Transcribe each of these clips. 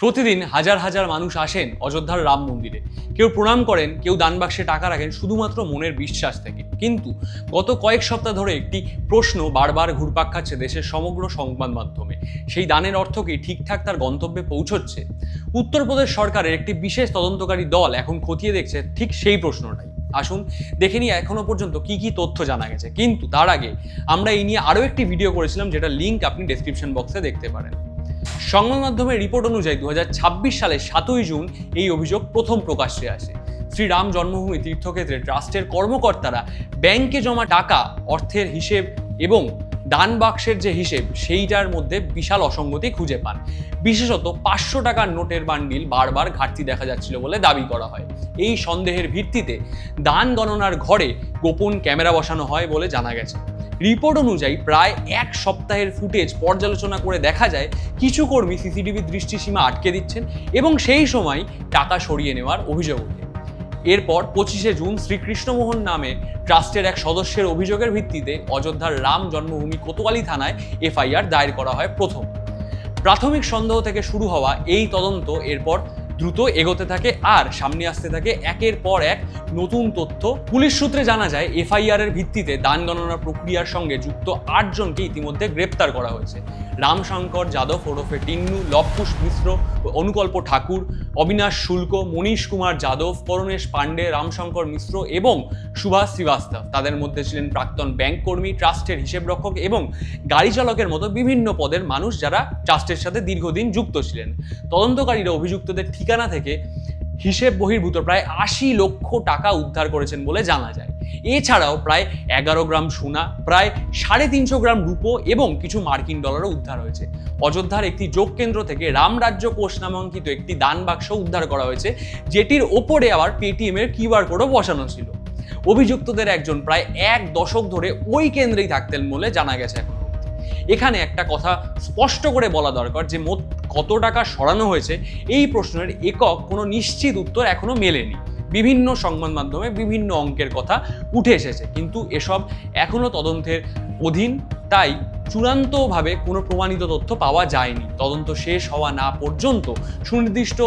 প্রতিদিন হাজার হাজার মানুষ আসেন অযোধ্যার রাম মন্দিরে। কেউ প্রণাম করেন, কেউ দান বাক্সে টাকা রাখেন শুধুমাত্র মনের বিশ্বাস থেকে। কিন্তু গত কয়েক সপ্তাহ ধরে একটি প্রশ্ন বারবার ঘুরপাক খাচ্ছে দেশের সমগ্র সংবাদ মাধ্যমে। সেই দানের অর্থ কি ঠিকঠাক তার গন্তব্যে পৌঁছচ্ছে? উত্তরপ্রদেশ সরকারের একটি বিশেষ তদন্তকারী দল এখন খতিয়ে দেখছে ঠিক সেই প্রশ্নটাই। আসুন দেখে নিই এখনো পর্যন্ত কি কি তথ্য জানা গেছে। কিন্তু তার আগে আমরা এই নিয়ে আরও একটি ভিডিও করেছিলাম, যেটা লিঙ্ক আপনি ডেসক্রিপশন বক্সে দেখতে পারেন। সংবাদ মাধ্যমের রিপোর্ট অনুযায়ী 2026 সালের 7ই জুন এই অভিযোগ প্রথম প্রকাশ্যে আসে। শ্রীরাম জন্মভূমি তীর্থক্ষেত্রে ট্রাস্টের কর্মকর্তারা ব্যাংকে জমা টাকা, অর্থের হিসেব এবং দান বাক্সের যে হিসেব সেইটার মধ্যে বিশাল অসঙ্গতি খুঁজে পান। বিশেষত 500 টাকার নোটের বান্ডিল বারবার ঘাটতি দেখা যাচ্ছিল বলে দাবি করা হয়। এই সন্দেহের ভিত্তিতে দান গণনার ঘরে গোপন ক্যামেরা বসানো হয় বলে জানা গেছে। রিপোর্ট অনুযায়ী প্রায় এক সপ্তাহের ফুটেজ পর্যালোচনা করে দেখা যায় কিছু কর্মী সিসিটিভির দৃষ্টিসীমা আটকে দিচ্ছেন এবং সেই সময় টাকা সরিয়ে নেওয়ার অভিযোগ ওঠে। এরপর 25শে জুন শ্রীকৃষ্ণমোহন নামে ট্রাস্টের এক সদস্যের অভিযোগের ভিত্তিতে অযোধ্যার রাম জন্মভূমি কোতোয়ালি থানায় এফআইআর দায়ের করা হয় প্রথম। প্রাথমিক সন্দেহ থেকে শুরু হওয়া এই তদন্ত এরপর দ্রুত এগোতে থাকে আর সামনে আসতে থাকে একের পর এক নতুন তথ্য। পুলিশ সূত্রে জানা যায় এফআইআর এর ভিত্তিতে দান গণনা প্রক্রিয়ার সঙ্গে যুক্ত 8 জনকে ইতিমধ্যে গ্রেপ্তার করা হয়েছে। রামশঙ্কর যাদব ওরফে টিন্নু, লবকুশ মিশ্র, অনুকল্প ঠাকুর, অবিনাশ শুল্ক, মনীশ কুমার যাদব, করণেশ পাণ্ডে, রামশঙ্কর মিশ্র এবং সুভাষ শ্রীবাস্তব। তাদের মধ্যে ছিলেন প্রাক্তন ব্যাংক কর্মী, ট্রাস্টের হিসেবরক্ষক এবং গাড়ি চালকের মতো বিভিন্ন পদের মানুষ যারা ট্রাস্টের সাথে দীর্ঘদিন যুক্ত ছিলেন। তদন্তকারীরা অভিযুক্তদের ঠিকানা থেকে হিসেব বহির্ভূত প্রায় 80 লক্ষ টাকা উদ্ধার করেছেন বলে জানা যায়। এছাড়াও প্রায় 11 গ্রাম সোনা, প্রায় 350 গ্রাম রূপো এবং কিছু মার্কিন ডলারও উদ্ধার হয়েছে। অযোধ্যার একটি যোগ কেন্দ্র থেকে রামরাজ্য কোষ নামাঙ্কিত একটি দান বাক্স উদ্ধার করা হয়েছে, যেটির ওপরে আবার পেটিএম এর কিউআর কোডও বসানো ছিল। অভিযুক্তদের একজন প্রায় 1 দশক ধরে ওই কেন্দ্রেই থাকতেন বলে জানা গেছে। এখন এখানে একটা কথা স্পষ্ট করে বলা দরকার যে মোট কত টাকা সরানো হয়েছে এই প্রশ্নের একক কোনো নিশ্চিত উত্তর এখনো মেলেনি। বিভিন্ন সংবাদ মাধ্যমে বিভিন্ন অঙ্কের কথা উঠে এসেছে, কিন্তু এসব এখনো তদন্তের অধীন, তাই চূড়ান্তভাবে কোনো প্রমাণিত তথ্য পাওয়া যায়নি। তদন্ত শেষ হওয়া না পর্যন্ত সুনির্দিষ্ট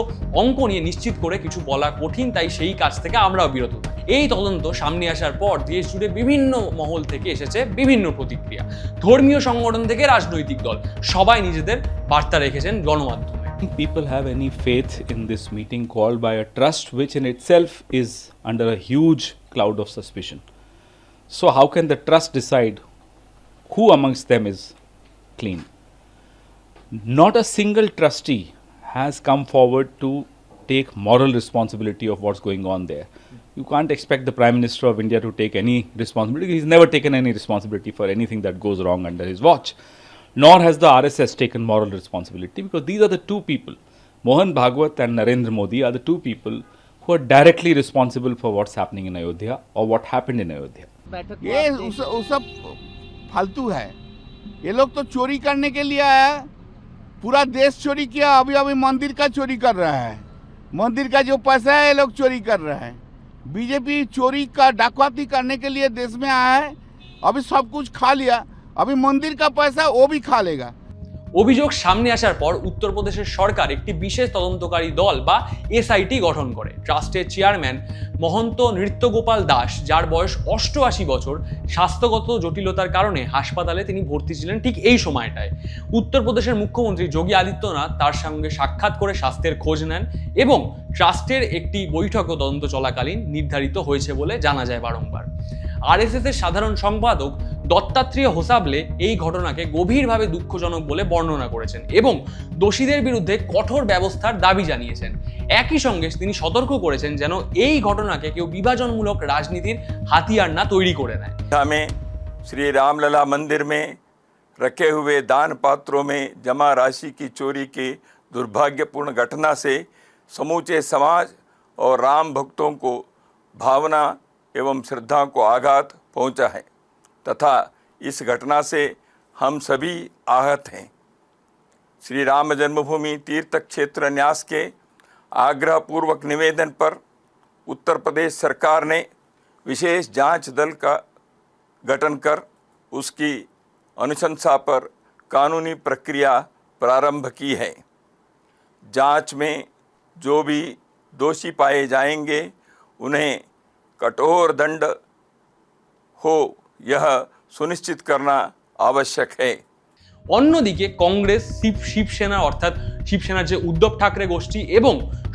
অঙ্ক নিয়ে নিশ্চিত করে কিছু বলা কঠিন, তাই সেই কাজ থেকে আমরাও বিরত থাকি। এই তদন্ত সামনে আসার পর দেশ জুড়ে বিভিন্ন মহল থেকে এসেছে বিভিন্ন প্রতিক্রিয়া। ধর্মীয় সংগঠন থেকে রাজনৈতিক দল সবাই নিজেদের বার্তা রেখেছেন গণমাধ্যমে। People have any faith in this meeting called by a trust which in itself is under a huge cloud of suspicion. So how can the trust decide who amongst them is clean? Not a single trustee has come forward to take moral responsibility of what's going on there. You can't expect the Prime Minister of India to take any responsibility. He's never taken any responsibility for anything that goes wrong under his watch. Nor has the RSS taken moral responsibility, because these are the two people, Mohan Bhagwat and Narendra Modi are the two people who are directly responsible for what's happening in Ayodhya or what happened in Ayodhya. ये उस सब फालतू है। ये लोग तो चोरी करने के लिए आया, पूरा देश चोरी किया, अभी अभी मंदिर का चोरी कर रहा है। मंदिर का जो पैसा है ये लोग चोरी कर रहे हैं। बीजेपी चोरी का डकैती करने के लिए देश में आया है, अभी सब कुछ खा लिया, अभी मंदिर का पैसा वो भी खा लेगा। অভিযোগ সামনে আসার পর উত্তরপ্রদেশের সরকার একটি বিশেষ তদন্তকারী দল বা এসআইটি গঠন করে। ট্রাস্টের চেয়ারম্যান মহন্ত নৃত্যগোপাল দাস, যার বয়স 88 বছর, স্বাস্থ্যগত জটিলতার কারণে হাসপাতালে তিনি ভর্তি ছিলেন ঠিক এই সময়টায়। উত্তরপ্রদেশের মুখ্যমন্ত্রী যোগী আদিত্যনাথ তার সঙ্গে সাক্ষাৎ করে স্বাস্থ্যের খোঁজ নেন এবং ট্রাস্টের একটি বৈঠকও তদন্ত চলাকালীন নির্ধারিত হয়েছে বলে জানা যায় বারংবার। আরএসএস এর সাধারণ সম্পাদক দত্তাত্রেয় হোসাবলে এই ঘটনাকে গভীরভাবে দুঃখজনক বলে বর্ণনা করেছেন এবং দোষীদের বিরুদ্ধে কঠোর ব্যবস্থার দাবি জানিয়েছেন। একই সঙ্গে তিনি সতর্ক করেছেন যেন এই ঘটনাকে কেউ বিভাজনমূলক রাজনীতির হাতিয়ার না তৈরি করে নেয়। हमें श्री रामलला मंदिर में रखे हुए दान पात्रों में जमा राशि की चोरी की दुर्भाग्यपूर्ण घटना से समूचे समाज और राम भक्तों को भावना एवं श्रद्धा को आघात पहुंचा है तथा इस घटना से हम सभी आहत हैं। श्री राम जन्मभूमि तीर्थ क्षेत्र न्यास के आग्रहपूर्वक निवेदन पर उत्तर प्रदेश सरकार ने विशेष जांच दल का गठन कर उसकी अनुशंसा पर कानूनी प्रक्रिया प्रारंभ की है। जांच में जो भी दोषी पाए जाएंगे उन्हें कठोर दंड हो यह सुनिश्चित करना आवश्यक है। অন্যদিকে কংগ্রেস শিবসেনা অর্থাৎ শিবসেনার যে উদ্ধব ঠাকরে গোষ্ঠী এবং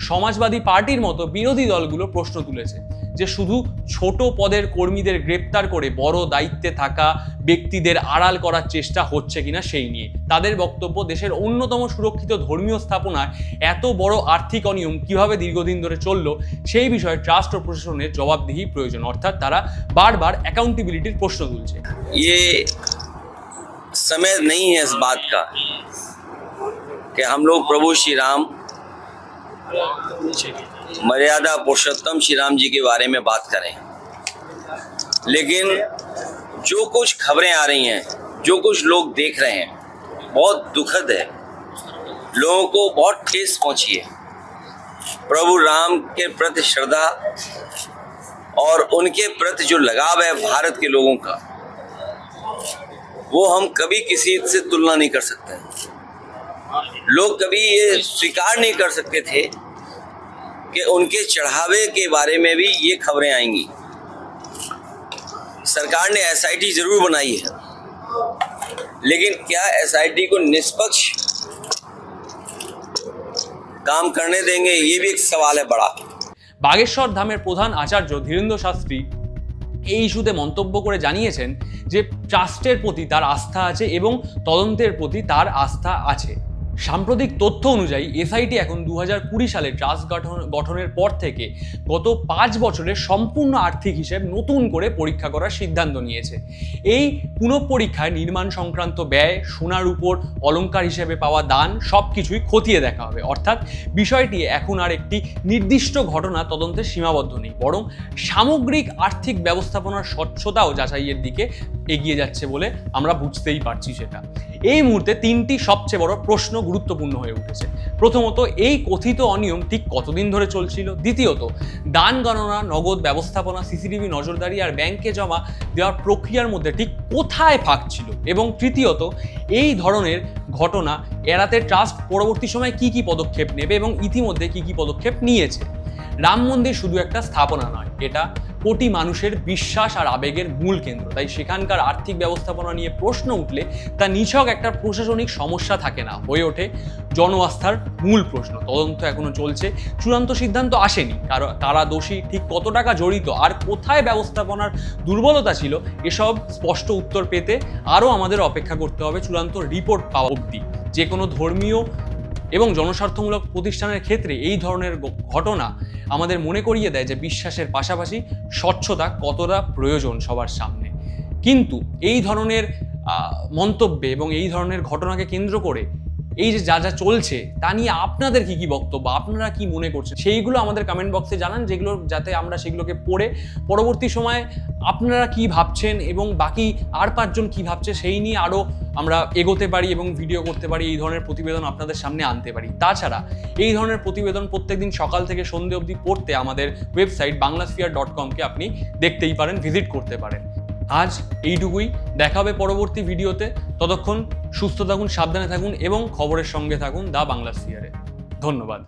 সমাজবাদী পার্টির মতো বিরোধী দলগুলো প্রশ্ন তুলেছে যে শুধু ছোট পদের কর্মীদের গ্রেপ্তার করে বড় দায়িত্বে থাকা ব্যক্তিদের আড়াল করার চেষ্টা হচ্ছে কিনা সেই নিয়ে। তাদের বক্তব্য, দেশের অন্যতম সুরক্ষিত ধর্মীয় স্থাপনায় এত বড় আর্থিক অনিয়ম কিভাবে দীর্ঘদিন ধরে চললো সেই বিষয়ে ট্রাস্ট ও প্রশাসনের জবাবদিহি প্রয়োজন। অর্থাৎ তারা বারবার অ্যাকাউন্টেবিলিটির প্রশ্ন তুলছে। समय नहीं है इस बात का कि हम लोग प्रभु श्री राम मर्यादा पुरुषोत्तम श्री राम जी के बारे में बात करें, लेकिन जो कुछ खबरें आ रही हैं, जो कुछ लोग देख रहे हैं, बहुत दुखद है। लोगों को बहुत ठेस पहुंची है। प्रभु राम के प्रति श्रद्धा और उनके प्रति जो लगाव है भारत के लोगों का, वो हम कभी किसी से तुलना नहीं कर सकते। लोग कभी ये स्वीकार नहीं कर सकते थे कि उनके चढ़ावे के बारे में भी ये खबरें आएंगी। सरकार ने एसआईटी जरूर बनाई है, लेकिन क्या एसआईटी को निष्पक्ष काम करने देंगे, ये भी एक सवाल है बड़ा। বাগেশ্বর ধামের প্রধান আচার্য ধীরেন্দ্র শাস্ত্রী এই ইস্যুতে মন্তব্য করে জানিয়েছেন যে ট্রাস্টের প্রতি তার আস্থা আছে এবং তদন্তের প্রতি তার আস্থা আছে। সাম্প্রতিক তথ্য অনুযায়ী এসআইটি এখন 2020 সালে ট্রাস্ট গঠনের পর থেকে গত 5 বছরের সম্পূর্ণ আর্থিক হিসেব নতুন করে পরীক্ষা করার সিদ্ধান্ত নিয়েছে। এই পুনঃপরীক্ষায় নির্মাণ সংক্রান্ত ব্যয়, সোনার উপর অলংকার হিসেবে পাওয়া দান সবকিছুই খতিয়ে দেখা হবে। অর্থাৎ বিষয়টি এখন আর একটি নির্দিষ্ট ঘটনা তদন্তে সীমাবদ্ধ নেই, বরং সামগ্রিক আর্থিক ব্যবস্থাপনার স্বচ্ছতাও যাচাইয়ের দিকে এগিয়ে যাচ্ছে বলে আমরা বুঝতেই পারছি। সেটা এই মুহূর্তে 3টি সবচেয়ে বড় প্রশ্ন গুরুত্বপূর্ণ হয়ে উঠেছে। প্রথমত, এই কথিত অনিয়ম ঠিক কতদিন ধরে চলছিল? দ্বিতীয়ত, দান গণনা, নগদ ব্যবস্থাপনা, সিসিটিভি নজরদারি আর ব্যাংকে জমা দেওয়ার প্রক্রিয়ার মধ্যে ঠিক কোথায় ফাঁক ছিল? এবং তৃতীয়ত, এই ধরনের ঘটনা এড়াতে ট্রাস্ট পরবর্তী সময়ে কি কি পদক্ষেপ নেবে এবং ইতিমধ্যে কি কি পদক্ষেপ নিয়েছে। রাম মন্দির শুধু একটা স্থাপনা নয়, এটা কোটি মানুষের বিশ্বাস আর আবেগের মূল কেন্দ্র। তাই সেখানকার আর্থিক ব্যবস্থাপনা নিয়ে প্রশ্ন উঠলে তা নিছক একটা প্রশাসনিক সমস্যা থাকে না, হয়ে ওঠে জন আস্থার মূল প্রশ্ন। তদন্ত এখনো চলছে, চূড়ান্ত সিদ্ধান্ত আসেনি। কারা দোষী, ঠিক কত টাকা জড়িত আর কোথায় ব্যবস্থাপনার দুর্বলতা ছিল, এসব স্পষ্ট উত্তর পেতে আরও আমাদের অপেক্ষা করতে হবে চূড়ান্ত রিপোর্ট পাওয়া অবধি। যে কোনো ধর্মীয় এবং জনস্বার্থমূলক প্রতিষ্ঠানের ক্ষেত্রে এই ধরনের ঘটনা আমাদের মনে করিয়ে দেয় যে বিশ্বাসের পাশাপাশি স্বচ্ছতা কতটা প্রয়োজন সবার সামনে। কিন্তু এই ধরনের মন্তব্যে এবং এই ধরনের ঘটনাকে কেন্দ্র করে এই যে যা যা চলছে তা নিয়ে আপনাদের কি কি বক্তব্য, আপনারা কি মনে করছেন সেইগুলো আমাদের কমেন্ট বক্সে জানান, যেগুলো যাতে আমরা সেগুলোকে পড়ে পরবর্তী সময়ে আপনারা কি ভাবছেন এবং বাকি আর 5 জন কি ভাবছে সেই নিয়ে আরও আমরা এগোতে পারি এবং ভিডিও করতে পারি, এই ধরনের প্রতিবেদন আপনাদের সামনে আনতে পারি। তাছাড়া এই ধরনের প্রতিবেদন প্রত্যেকদিন সকাল থেকে সন্ধ্যে অবধি পড়তে আমাদের ওয়েবসাইট banglasphere.com-কে আপনি দেখতেই পারেন, ভিজিট করতে পারেন। আজ এইটুকুই, দেখা হবে পরবর্তী ভিডিওতে। ততক্ষণ সুস্থ থাকুন, সাবধানে থাকুন এবং খবরের সঙ্গে থাকুন দ্য বাংলা স্ফিয়ারে। ধন্যবাদ।